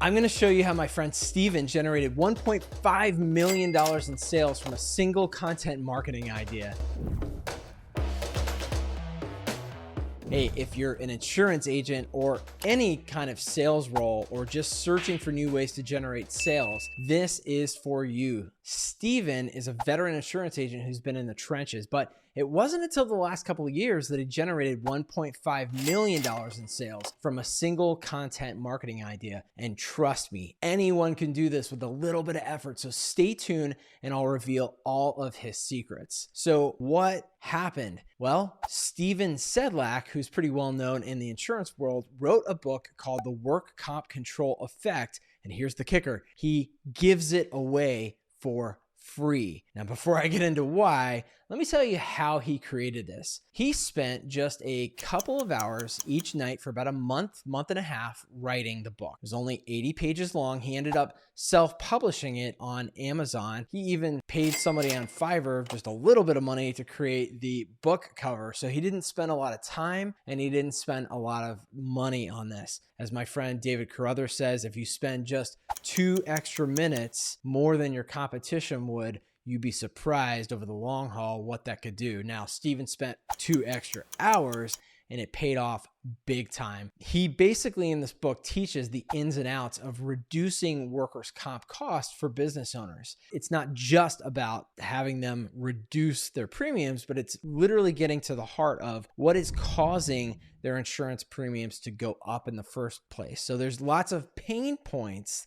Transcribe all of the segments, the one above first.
I'm going to show you how my friend Steven generated $1.5 million in sales from a single content marketing idea. Hey, if you're an insurance agent or any kind of sales role or just searching for new ways to generate sales, this is for you. Steven is a veteran insurance agent who's been in the trenches, but it wasn't until the last couple of years that he generated $1.5 million in sales from a single content marketing idea. And trust me, anyone can do this with a little bit of effort. So stay tuned and I'll reveal all of his secrets. So what happened? Well, Steven Sedlak, who's pretty well known in the insurance world, wrote a book called The Work Comp Control Effect. And here's the kicker. He gives it away for free. Now, before I get into why, let me tell you how he created this. He spent just a couple of hours each night for about a month and a half writing the book. It was only 80 pages long. He ended up self-publishing it on Amazon. He even paid somebody on Fiverr just a little bit of money to create the book cover. So he didn't spend a lot of time and he didn't spend a lot of money on this. As my friend David Carruthers says, if you spend just 2 extra minutes more than your competition would, you'd be surprised over the long haul what that could do. Now, Steven spent 2 extra hours and it paid off big time. He basically in this book teaches the ins and outs of reducing workers' comp costs for business owners. It's not just about having them reduce their premiums, but it's literally getting to the heart of what is causing their insurance premiums to go up in the first place. So there's lots of pain points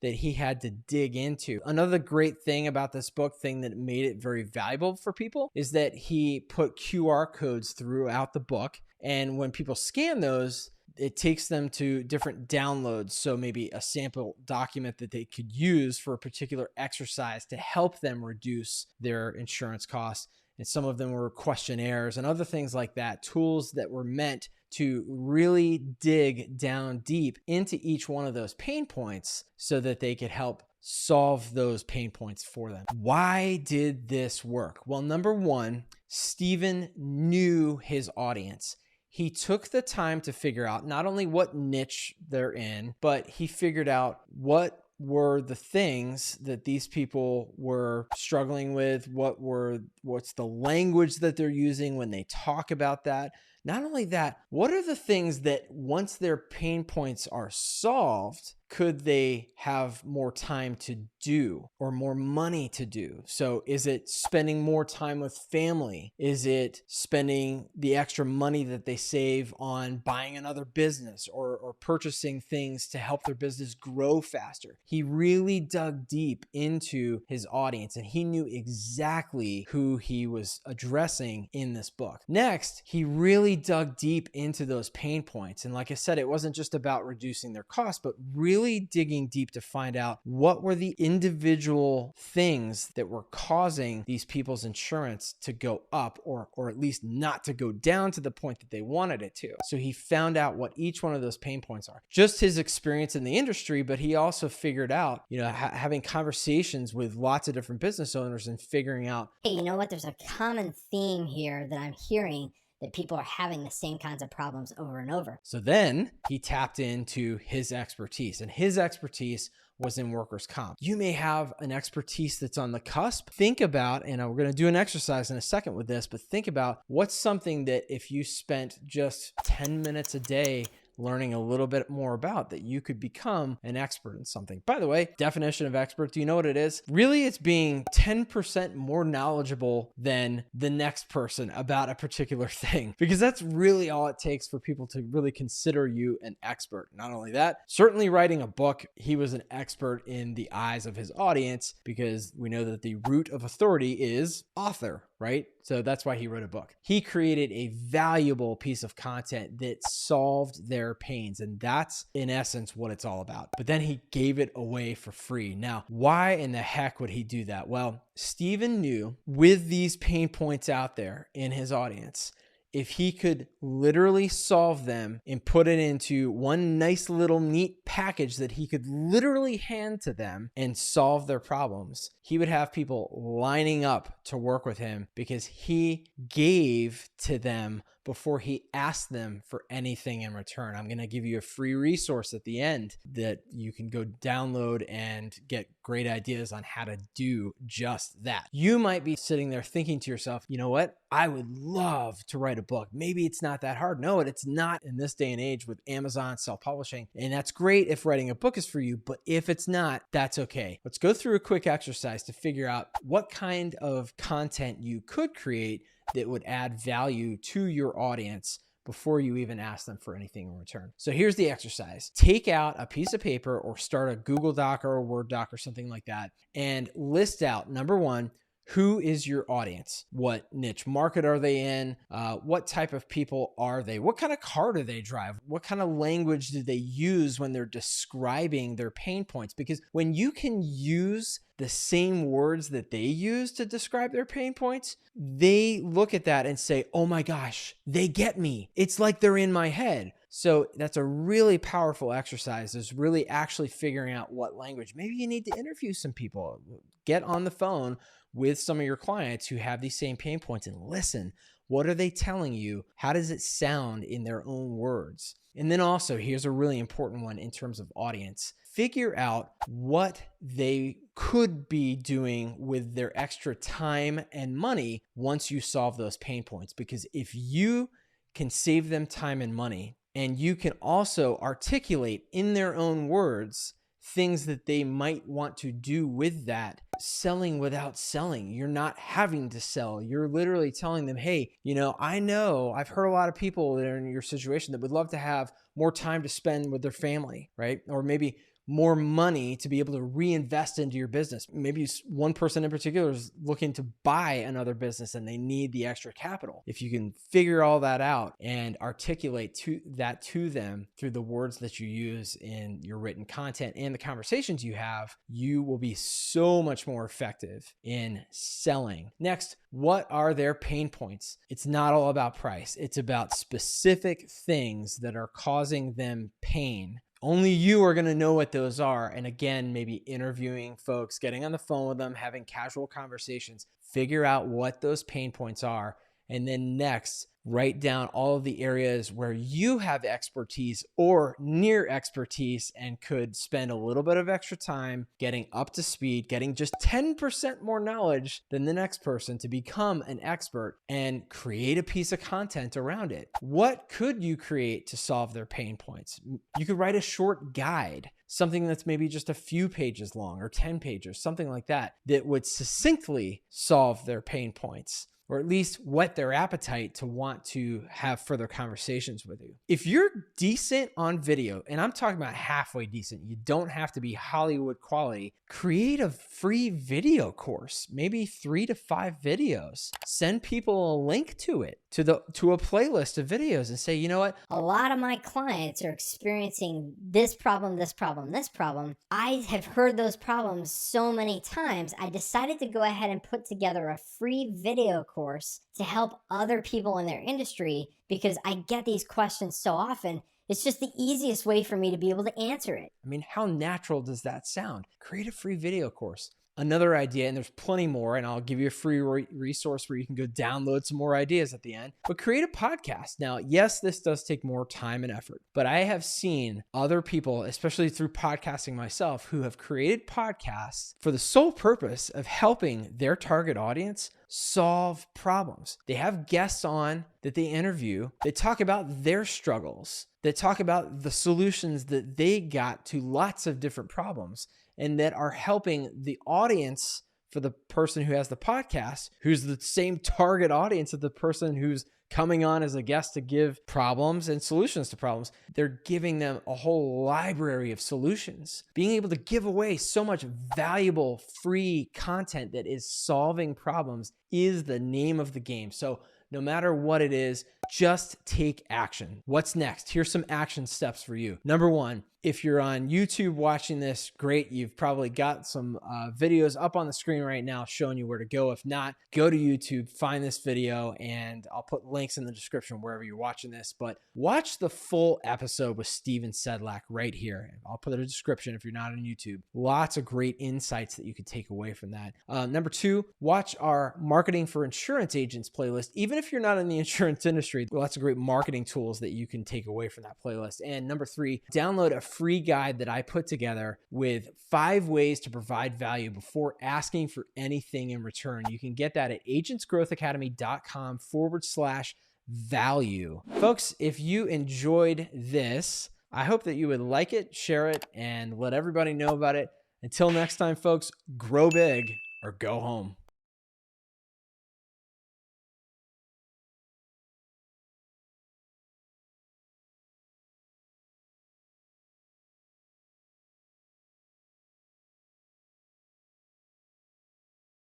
that he had to dig into. Another great thing about this book, thing that made it very valuable for people, is that he put QR codes throughout the book. And when people scan those, it takes them to different downloads. So maybe a sample document that they could use for a particular exercise to help them reduce their insurance costs. And some of them were questionnaires and other things like that, tools that were meant to really dig down deep into each one of those pain points so that they could help solve those pain points for them. Why did this work? Well, number one, Steven knew his audience. He took the time to figure out not only what niche they're in, but he figured out what were the things that these people were struggling with, what's the language that they're using when they talk about that. Not only that, what are the things that once their pain points are solved, could they have more time to do or more money to do? So is it spending more time with family? Is it spending the extra money that they save on buying another business or purchasing things to help their business grow faster? He really dug deep into his audience and he knew exactly who he was addressing in this book. Next, he really dug deep into those pain points. And like I said, it wasn't just about reducing their costs, but really digging deep to find out what were the individual things that were causing these people's insurance to go up or at least not to go down to the point that they wanted it to. So he found out what each one of those pain points are. Just his experience in the industry, but he also figured out, having conversations with lots of different business owners and figuring out, hey, you know what? There's a common theme here that I'm hearing, that people are having the same kinds of problems over and over. So then he tapped into his expertise, and his expertise was in workers' comp. You may have an expertise that's on the cusp. Think about, and we're going to do an exercise in a second with this, but think about what's something that if you spent just 10 minutes a day learning a little bit more about, that you could become an expert in something. By the way, definition of expert, do you know what it is? Really, it's being 10% more knowledgeable than the next person about a particular thing, because that's really all it takes for people to really consider you an expert. Not only that, certainly writing a book, he was an expert in the eyes of his audience, because we know that the root of authority is author, right? So that's why he wrote a book. He created a valuable piece of content that solved their pains. And that's in essence what it's all about. But then he gave it away for free. Now, why in the heck would he do that? Well, Steven knew with these pain points out there in his audience, if he could literally solve them and put it into one nice little neat package that he could literally hand to them and solve their problems, he would have people lining up to work with him because he gave to them before he asks them for anything in return. I'm going to give you a free resource at the end that you can go download and get great ideas on how to do just that. You might be sitting there thinking to yourself, you know what? I would love to write a book. Maybe it's not that hard. No, it's not in this day and age with Amazon self-publishing. And that's great if writing a book is for you, but if it's not, that's okay. Let's go through a quick exercise to figure out what kind of content you could create that would add value to your audience before you even ask them for anything in return. So here's the exercise. Take out a piece of paper or start a Google Doc or a Word doc or something like that and list out, number one, who is your audience? What niche market are they in? What type of people are they? What kind of car do they drive? What kind of language do they use when they're describing their pain points? Because when you can use the same words that they use to describe their pain points, they look at that and say, oh my gosh, they get me. It's like they're in my head. So that's a really powerful exercise, is really actually figuring out what language. Maybe you need to interview some people. Get on the phone with some of your clients who have these same pain points and listen. What are they telling you? How does it sound in their own words? And then also, here's a really important one in terms of audience. Figure out what they could be doing with their extra time and money once you solve those pain points. Because if you can save them time and money, and you can also articulate in their own words things that they might want to do with that, selling without selling. You're not having to sell. You're literally telling them, hey, I've heard a lot of people that are in your situation that would love to have more time to spend with their family, right? Or maybe more money to be able to reinvest into your business. Maybe one person in particular is looking to buy another business and they need the extra capital. If you can figure all that out and articulate that to them through the words that you use in your written content and the conversations you have, you will be so much more effective in selling. Next, what are their pain points? It's not all about price. It's about specific things that are causing them pain. Only you are going to know what those are. And again, maybe interviewing folks, getting on the phone with them, having casual conversations, figure out what those pain points are. And then next, write down all of the areas where you have expertise or near expertise and could spend a little bit of extra time getting up to speed, getting just 10% more knowledge than the next person to become an expert, and create a piece of content around it. What could you create to solve their pain points? You could write a short guide, something that's maybe just a few pages long or 10 pages, something like that, that would succinctly solve their pain points, or at least whet their appetite to want to have further conversations with you. If you're decent on video, and I'm talking about halfway decent, you don't have to be Hollywood quality, create a free video course, maybe 3 to 5 videos. Send people a link to it, to a playlist of videos, and say, you know what? A lot of my clients are experiencing this problem, this problem, this problem. I have heard those problems so many times, I decided to go ahead and put together a free video course to help other people in their industry, because I get these questions so often. It's just the easiest way for me to be able to answer it. I mean, how natural does that sound? Create a free video course. Another idea, and there's plenty more, and I'll give you a free resource where you can go download some more ideas at the end, but create a podcast. Now, yes, this does take more time and effort, but I have seen other people, especially through podcasting myself, who have created podcasts for the sole purpose of helping their target audience solve problems. They have guests on that they interview. They talk about their struggles. They talk about the solutions that they got to lots of different problems, and that are helping the audience for the person who has the podcast, who's the same target audience of the person who's coming on as a guest to give problems and solutions to problems. They're giving them a whole library of solutions. Being able to give away so much valuable free content that is solving problems is the name of the game. So no matter what it is, just take action. What's next? Here's some action steps for you. Number one, If you're on YouTube watching this, great. You've probably got some videos up on the screen right now showing you where to go. If not, go to YouTube, find this video, and I'll put links in the description wherever you're watching this. But watch the full episode with Steven Sedlak right here. I'll put it in the description if you're not on YouTube. Lots of great insights that you could take away from that. Number 2, watch our Marketing for Insurance Agents playlist. Even if you're not in the insurance industry, lots of great marketing tools that you can take away from that playlist. And number 3, download a free guide that I put together with 5 ways to provide value before asking for anything in return. You can get that at agentsgrowthacademy.com/value. Folks, if you enjoyed this, I hope that you would like it, share it, and let everybody know about it. Until next time, folks, grow big or go home.